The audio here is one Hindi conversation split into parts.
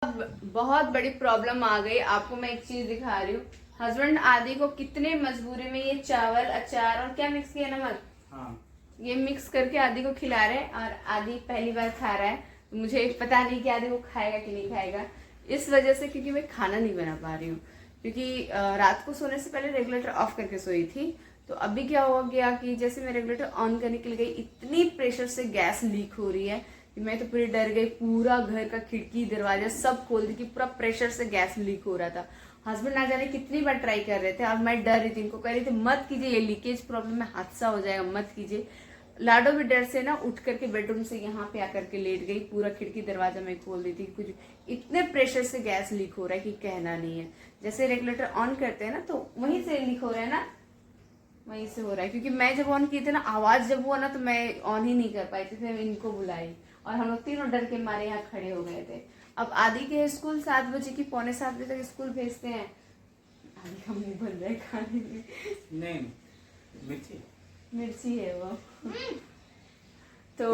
बहुत बड़ी प्रॉब्लम आ गई। आपको मैं एक चीज दिखा रही हूँ। हस्बैंड आदि को कितने मजबूरी में ये चावल अचार और क्या मिक्स किया, नमक, हाँ, ये मिक्स करके आदि को खिला रहे हैं और आदि पहली बार खा रहा है। तो मुझे पता नहीं कि आदि वो खाएगा कि नहीं खाएगा, इस वजह से, क्योंकि मैं खाना नहीं बना पा रही हूँ। क्योंकि रात को सोने से पहले रेगुलेटर ऑफ करके सोई थी। तो अभी क्या हो गया कि जैसे मैं रेगुलेटर ऑन करने के लिए गई, इतनी प्रेशर से गैस लीक हो रही है कि मैं तो पूरी डर गई। पूरा घर का खिड़की दरवाजा सब खोल दी कि पूरा प्रेशर से गैस लीक हो रहा था। हस्बैंड ना जाने कितनी बार ट्राई कर रहे थे और मैं डर रही थी, इनको कह रही थी मत कीजिए, ये लीकेज प्रॉब्लम में हादसा हो जाएगा, मत कीजिए। लाडो भी डर से ना उठ करके बेडरूम से यहाँ पे आकर के लेट गई। पूरा खिड़की दरवाजा मैं खोल दी थी। कुछ इतने प्रेशर से गैस लीक हो रहा है कि कहना नहीं है। जैसे रेगुलेटर ऑन करते हैं ना तो वहीं से लीक हो रहा है ना, वहीं से हो रहा है। क्योंकि मैं जब ऑन की थी ना, आवाज जब हुआ ना तो मैं ऑन ही नहीं कर पाई थी, फिर इनको बुलाई और हम लोग तीनों डर के मारे यहाँ खड़े हो गए थे। अब आदि के स्कूल 7 बजे की, पौने 7 बजे तक स्कूल भेजते हैं। आदि का मुंह बन रहा है खाने में। नहीं, मिर्ची है वो। तो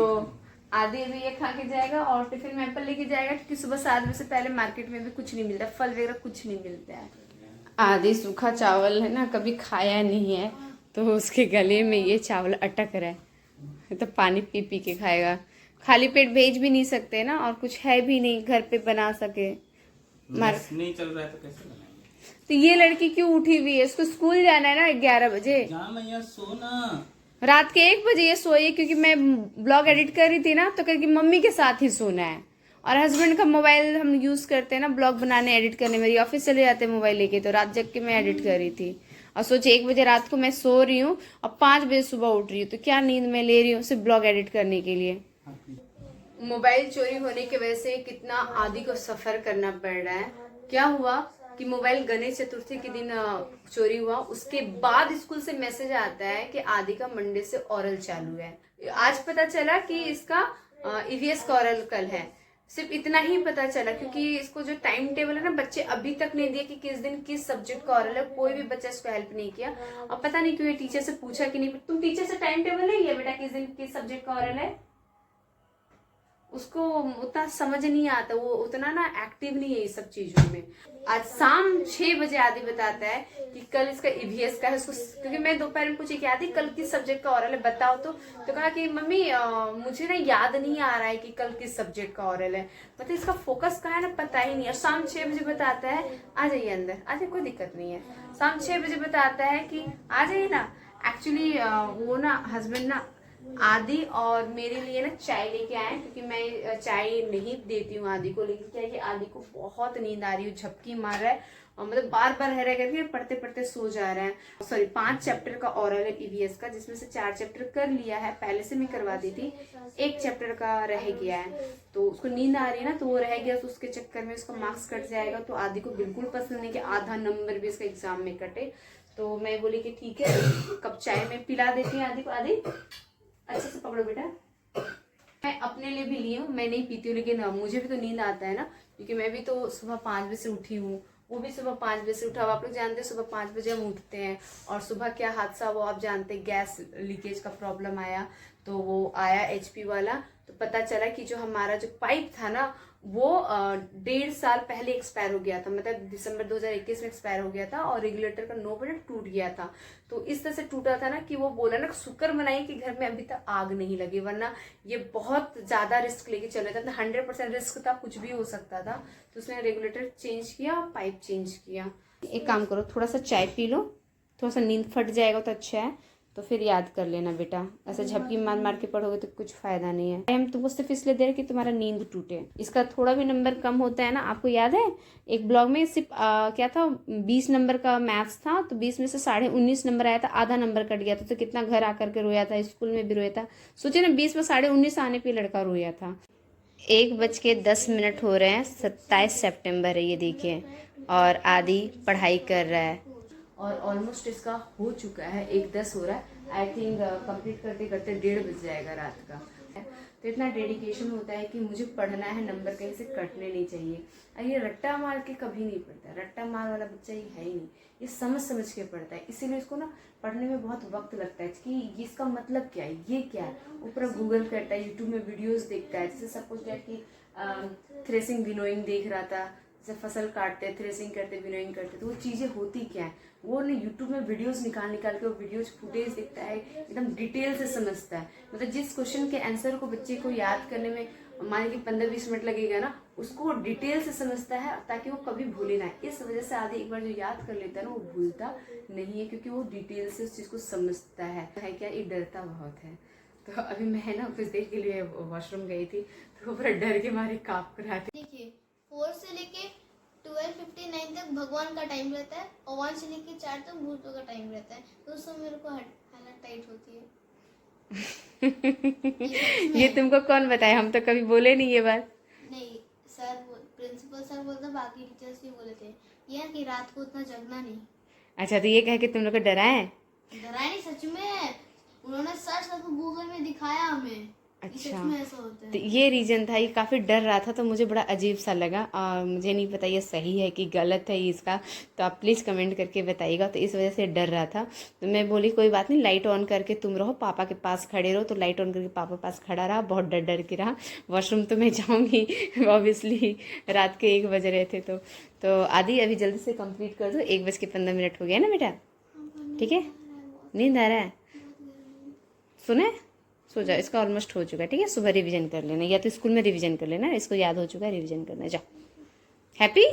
आदि अभी ये खा के जाएगा और टिफिन में एप्पल लेके जाएगा, क्योंकि सुबह 7 बजे से पहले मार्केट में भी कुछ नहीं मिलता, फल वगैरह कुछ नहीं मिलता है। आदि सूखा चावल है ना, कभी खाया नहीं है, तो उसके गले में ये चावल अटक रहा है, तो पानी पी पी के खाएगा। खाली पेट भेज भी नहीं सकते ना, और कुछ है भी नहीं घर पे बना सके। नहीं चल रहा है तो कैसे बनाएंगे? तो ये लड़की क्यों उठी हुई है? इसको स्कूल जाना है ना 11 बजे। सोना रात के 1 बजे ये सोई, क्योंकि मैं ब्लॉग एडिट कर रही थी ना, तो कह मम्मी के साथ ही सोना है। और हस्बैंड का मोबाइल हम यूज करते हैं ना ब्लॉग बनाने एडिट करने, मेरी ऑफिस चले जाते हैं मोबाइल लेके, तो रात जग के मैं एडिट कर रही थी। और सोचे 1 बजे रात को मैं सो रही हूँ और 5 बजे सुबह उठ रही हूँ, तो क्या नींद मैं ले रही हूँ सिर्फ ब्लॉग एडिट करने के लिए। मोबाइल चोरी होने की वजह से कितना आदि को सफर करना पड़ रहा है। क्या हुआ कि मोबाइल गणेश चतुर्थी के दिन चोरी हुआ, उसके बाद स्कूल से मैसेज आता है कि आदि का मंडे से ओरल चालू है। आज पता चला कि इसका ईवीएस का ओरल कल है। सिर्फ इतना ही पता चला, क्योंकि इसको जो टाइम टेबल है ना, बच्चे अभी तक नहीं दिए कि किस दिन किस सब्जेक्ट का ओरल है। कोई भी बच्चा इसको हेल्प नहीं किया। और पता नहीं क्यों ये टीचर से पूछा कि नहीं, तुम टीचर से टाइम टेबल नहीं है बेटा किस दिन किस सब्जेक्ट का ओरल है? उसको उतना समझ नहीं आता, वो उतना ना एक्टिव नहीं है इस सब चीजों में। आज शाम 6 बजे आदि बताता है कि कल इसका ईवीएस का है। उसको क्योंकि मैं दोपहर में पूछी कि आदि कल किस सब्जेक्ट का ओरल है बताओ, तो कहा कि मम्मी मुझे ना याद नहीं आ रहा है कि कल किस सब्जेक्ट का ओरल है। मतलब इसका फोकस कहाँ है ना, पता ही नहीं। और शाम 6 बजे बताता है आ जाइए अंदर, आ जाइए, कोई दिक्कत नहीं है। शाम 6 बजे बताता है कि आ जाइए ना। एक्चुअली वो ना हस्बैंड ना आदि और मेरे लिए ना चाय लेके आए, क्योंकि मैं चाय नहीं देती हूँ आदि को। लेकिन क्या है कि आदि को बहुत नींद आ रही है, झपकी मार रहा है और मतलब बार बार रह करके पढ़ते पढ़ते सो जा रहा है। सॉरी, 5 चैप्टर का ओरल है ईवीएस का, जिसमें से 4 चैप्टर कर लिया है, पहले से मैं करवा दी थी। 1 चैप्टर का रह गया है, तो उसको नींद आ रही है ना, तो वो रह गया, तो उसके चक्कर में उसका मार्क्स कट जाएगा। तो आदि को बिल्कुल पसंद नहीं कि आधा नंबर भी इसका एग्जाम में कटे। तो मैं बोली कि ठीक है, कप चाय में पिला देती हूँ आदि को। आदि अच्छे से पकड़ो बेटा। मैं अपने लिए भी ली हूँ, मैं नहीं पीती हूँ, लेकिन मुझे भी तो नींद आता है ना, क्योंकि मैं भी तो सुबह 5 बजे से उठी हूँ, वो भी सुबह 5 बजे से उठा हुआ। आप लोग जानते हैं सुबह 5 बजे हम उठते हैं। और सुबह क्या हादसा हुआ आप जानते हैं, गैस लीकेज का प्रॉब्लम आया। तो वो आया एचपी वाला, तो पता चला कि जो हमारा जो पाइप था ना, वो 1.5 साल पहले एक्सपायर हो गया था। मतलब दिसंबर 2021 में एक्सपायर हो गया था, और रेगुलेटर का नो बटन टूट गया था। तो इस तरह से टूटा था ना कि वो बोला ना, शुक्र मनाइए कि घर में अभी तक आग नहीं लगी, वरना ये बहुत ज्यादा रिस्क लेके चल रहा था। 100% रिस्क था, कुछ भी हो सकता था। तो उसने रेगुलेटर चेंज किया, पाइप चेंज किया। एक काम करो, थोड़ा सा चाय पी लो, थोड़ा सा नींद फट जाएगा तो अच्छा है, तो फिर याद कर लेना बेटा। ऐसे झपकी मार मार के पढ़ोगे तो कुछ फायदा नहीं है। हम तुमको सिर्फ इसलिए दे रहे कि तुम्हारा नींद टूटे। इसका थोड़ा भी नंबर कम होता है ना, आपको याद है एक ब्लॉग में सिर्फ क्या था, 20 नंबर का मैथ्स था, तो 20 में से 19.5 नंबर आया था, आधा नंबर कट गया था। तो कितना घर आकर के रोया था, स्कूल में भी रोया था। सोचिए ना, 20 में 19.5 आने पर लड़का रोया था। 1:10 हो रहे हैं, 27 सितंबर है ये देखिए, और आदि पढ़ाई कर रहा है। और ऑलमोस्ट इसका हो चुका है, 1:10 हो रहा है। आई थिंक कंप्लीट करते करते 1:30 बज जाएगा रात का। तो इतना डेडिकेशन होता है कि मुझे पढ़ना है, नंबर कहीं से कटने नहीं चाहिए। और ये रट्टा मार के कभी नहीं पढ़ता, रट्टा मार वाला बच्चा ये है ही नहीं। ये समझ समझ के पढ़ता है, इसीलिए इसको ना पढ़ने में बहुत वक्त लगता है कि इसका मतलब क्या है, ये क्या है। ऊपर गूगल करता है, यूट्यूब में वीडियोस देखता है। जैसे सपोज दैट कि थ्रेसिंग विनोइंग देख रहा था, जैसे फसल काटते, थ्रेसिंग करते, विनोइंग करते, तो वो चीजें होती क्या है, वो ना यूट्यूब में वीडियोस निकाल निकाल के वो वीडियोस फुटेज देखता है, एकदम डिटेल से समझता है। मतलब जिस क्वेश्चन के आंसर को बच्चे को याद करने में मान लीजिए 15-20 मिनट लगेगा ना, उसको डिटेल से समझता है ताकि वो कभी भूले ना। इस वजह से आदि एक बार जो याद कर लेता है ना, वो भूलता नहीं है, क्योंकि वो डिटेल से उस चीज को समझता है क्या, ये डरता बहुत है। तो अभी मैं ना कुछ देर के लिए वॉशरूम गई थी, तो पूरा डर के मारे कांप रहा था। देखिए 4 से लेके 12:59 तक भगवान का टाइम रहता है और 1 से लेके 4 तक भूतों का टाइम रहता है, तो उस समय मेरे को हालत टाइट होती है। ये तुमको कौन बताए, हम तो कभी बोले नहीं ये बात। नहीं सर, प्रिंसिपल सर बोलते, बाकी टीचर्स भी बोले थे ये कि रात को उतना जगना नहीं। अच्छा, तो ये कह के तुम लोग को डराए? डराए नहीं, सच में उन्होंने सर्च करके गूगल में दिखाया हमें। अच्छा, सच में ऐसा होता है। तो ये रीजन था, ये काफी डर रहा था, तो मुझे बड़ा अजीब सा लगा और मुझे नहीं पता ये सही है कि गलत है इसका, तो आप प्लीज कमेंट करके बताइएगा। तो इस वजह से डर रहा था, तो मैं बोली कोई बात नहीं, लाइट ऑन करके तुम रहो, पापा के पास खड़े रहो। तो लाइट ऑन करके पापा पास खड़ा रहा, बहुत डर डर के रहा। वॉशरूम तो मैं जाऊंगी ऑब्वियसली, रात के 1 बज रहे थे। तो आदि अभी जल्दी से कंप्लीट कर दो, 1:15 हो गया ना बेटा, ठीक है? नींद आ रहा है? सुने, सो जाओ, इसका ऑलमोस्ट हो चुका है, ठीक है? सुबह रिवीजन कर लेना, या तो स्कूल में रिवीजन कर लेना, इसको याद हो चुका है, रिवीजन करना। जाओ, हैप्पी?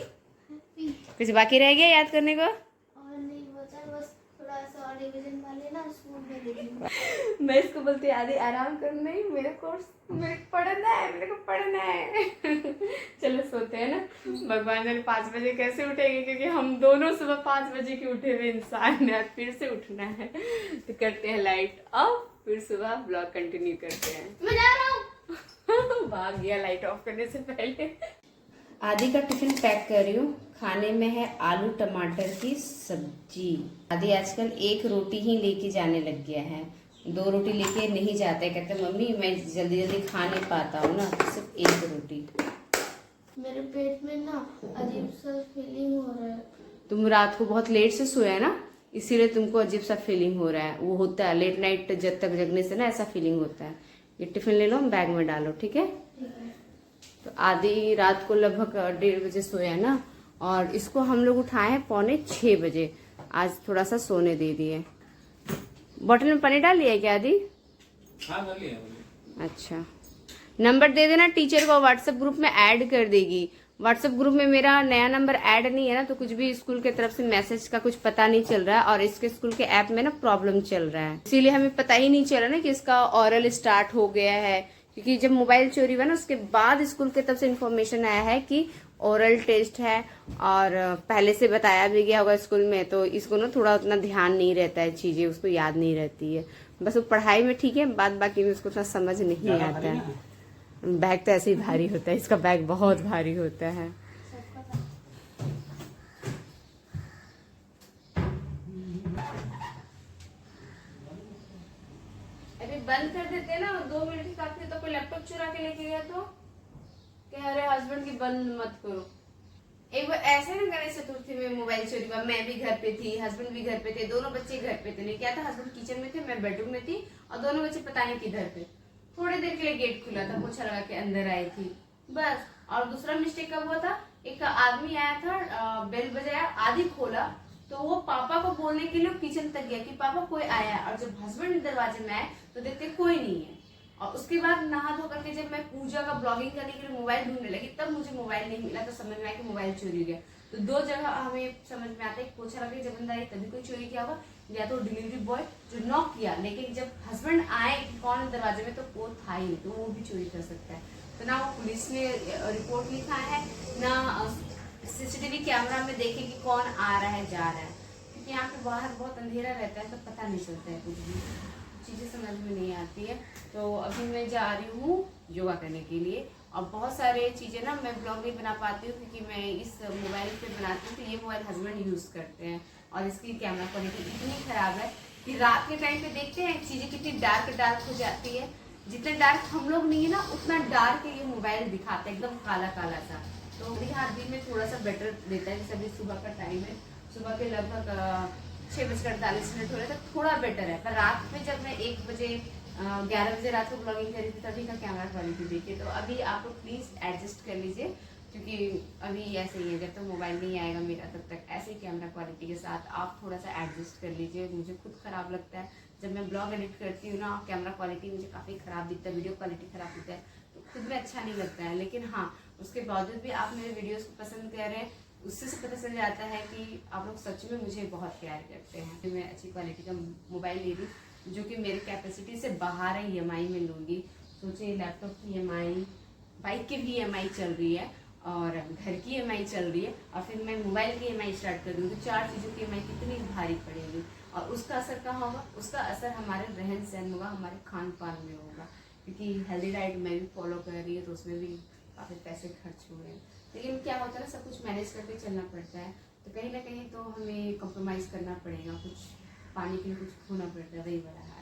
कुछ बाकी रह गया याद करने को? और नहीं बचा, बस थोड़ा सा और रिवीजन कर लेना, स्कूल में देखेंगे। मैं इसको बोलती आदि आराम कर, नहीं मेरे कोर्स, मेरे को पढ़ना है, मेरे को पढ़ना है। चलो सोते हैं ना, भगवान जाने 5 बजे कैसे उठेंगे, क्योंकि हम दोनों सुबह 5 बजे के उठे हुए इंसान हैं, फिर से उठना है। तो करते हैं लाइट ऑफ, फिर सुबह ब्लॉग कंटिन्यू करते हैं। मैं जा रहा हूँ। भाग गया लाइट ऑफ करने से पहले। आदि का टिफिन पैक कर रही हूँ, खाने में है आलू टमाटर की सब्जी। आदि आजकल 1 रोटी ही लेके जाने लग गया है, 2 रोटी लेके नहीं जाते, कहते मम्मी मैं जल्दी जल्दी खा नहीं पाता हूँ ना, तो सिर्फ 1 रोटी। मेरे पेट में ना अजीब सा फीलिंग हो रहा है। तुम रात को बहुत लेट से सोया ना, इसीलिए तुमको अजीब सा फीलिंग हो रहा है। वो होता है लेट नाइट जब तक जगने से ना ऐसा फीलिंग होता है। ये टिफिन ले लो, बैग में डालो, ठीक है? तो आदि रात को लगभग 1:30 बजे सोया ना, और इसको हम लोग उठाए हैं 5:45 बजे। आज थोड़ा सा सोने दे दिए। बॉटल में पानी डाल लिया क्या आदि? हाँ कर लिया। अच्छा, नंबर दे देना, टीचर को व्हाट्सएप ग्रुप में ऐड कर देगी। व्हाट्सएप ग्रुप में मेरा नया नंबर ऐड नहीं है ना, तो कुछ भी स्कूल के तरफ से मैसेज का कुछ पता नहीं चल रहा है, और इसके स्कूल के ऐप में ना प्रॉब्लम चल रहा है, इसीलिए हमें पता ही नहीं चला ना कि इसका ऑरल स्टार्ट हो गया है। क्योंकि जब मोबाइल चोरी हुआ ना, उसके बाद स्कूल की तरफ से इन्फॉर्मेशन आया है कि ओरल टेस्ट है, और पहले से बताया भी गया होगा स्कूल में, तो इसको ना थोड़ा उतना ध्यान नहीं रहता है, चीजें उसको याद नहीं रहती है। बस वो पढ़ाई में ठीक है, बाद बाकी में उसको उतना समझ नहीं आता है। बैग तो ऐसे ही भारी होता है, इसका बैग बहुत भारी होता है। अभी बंद कर देते ना, 2 मिनट काफी। तो कोई लैपटॉप चुरा के लेके गया तो क्या, अरे हस्बैंड की बंद मत करो। एक बार ऐसे ना गणेश चतुर्थी में मोबाइल चोरी हुआ, मैं भी घर पे थी, हस्बैंड भी घर पे थे, दोनों बच्चे घर पे थे। नहीं क्या था, हस्बैंड किचन में थे, मैं बेडरूम में थी, और दोनों बच्चे पता नहीं किधर थे। थोड़ी देर के लिए गेट खुला था, पोछा लगा के अंदर आई थी बस। और दूसरा मिस्टेक कब हुआ था, एक आदमी आया था, बेल बजाया, आदि खोला, तो वो पापा को बोलने के लिए किचन तक गया कि पापा कोई आया, और जब हस्बैंड दरवाजे में आए तो देखते कोई नहीं है। और उसके बाद नहा धो करके जब मैं पूजा का ब्लॉगिंग करने के लिए मोबाइल ढूंढने लगी, तब मुझे मोबाइल नहीं मिला, तो समझ में आया कि मोबाइल चोरी हो गया। तो 2 जगह हमें समझ में आता है, पोछा लगे जब अंदर आई तभी कोई चोरी किया होगा, या तो डिलीवरी बॉय जो नॉक किया, लेकिन जब हस्बैंड आए कि कौन दरवाजे में, तो वो था ही नहीं, तो वो भी चोरी कर सकता है। तो ना वो पुलिस ने रिपोर्ट लिखा है, ना सीसीटीवी कैमरा में देखे कि कौन आ रहा है जा रहा है, क्योंकि यहाँ पे बाहर बहुत अंधेरा रहता है, तो पता नहीं चलता है, कुछ भी चीजें समझ में नहीं आती है। तो अभी मैं जा रही हूँ योगा करने के लिए, और बहुत सारे चीजें ना मैं ब्लॉग नहीं बना पाती हूँ, क्योंकि मैं इस मोबाइल पे बनाती हूँ, तो ये मोबाइल हस्बैंड यूज करते हैं, और इसकी कैमरा क्वालिटी इतनी खराब है कि रात के टाइम पे देखते हैं चीजें कितनी डार्क हो जाती है। जितने डार्क हम लोग नहीं है ना, उतना डार्क ये मोबाइल दिखाता है, एकदम काला काला सा। तो हाँ, दिन में थोड़ा सा बेटर देता है, जैसे अभी सुबह का टाइम है, सुबह के लगभग 6:48 हो रहे, तो थोड़ा बेटर है। पर रात में जब मैं 1 बजे 11 बजे रात को ब्लॉगिंग करी थी तभी का कैमरा क्वालिटी देखिए। तो अभी आप लोग प्लीज़ एडजस्ट कर लीजिए, क्योंकि अभी ऐसे ही है, जब तक मोबाइल नहीं आएगा मेरा तब तक ऐसे ही कैमरा क्वालिटी के साथ आप थोड़ा सा एडजस्ट कर लीजिए। मुझे खुद ख़राब लगता है जब मैं ब्लॉग एडिट करती हूँ ना, कैमरा क्वालिटी मुझे काफ़ी ख़राब दिखता है, वीडियो क्वालिटी ख़राब दिखता है, तो खुद में अच्छा नहीं लगता है। लेकिन हाँ, उसके बावजूद भी आप मेरे वीडियोज़ को पसंद कर रहे हैं, उससे से पता चल जाता है कि आप लोग सच में मुझे बहुत प्यार करते हैं। मैं अच्छी क्वालिटी का मोबाइल ले रही जो कि मेरी कैपेसिटी से बाहर है, EMI में लूँगी। सोचिए लैपटॉप की EMI, बाइक की भी EMI चल रही है और घर की EMI चल रही है, और फिर मैं मोबाइल की EMI स्टार्ट कर दूँ तो 4 चीज़ों की EMI कितनी भारी पड़ेगी। और उसका असर कहाँ होगा? उसका असर हमारे रहन सहन होगा, हमारे खान पान में होगा, क्योंकि हेल्दी डाइट मैं भी फॉलो कर रही हूँ तो उसमें भी काफ़ी पैसे खर्च हुए हैं। लेकिन क्या होता है ना, सब कुछ मैनेज करके चलना पड़ता है, तो कहीं ना कहीं तो हमें कॉम्प्रोमाइज़ करना पड़ेगा, कुछ पाने के लिए कुछ खोना पड़ता है, वही बड़ा है।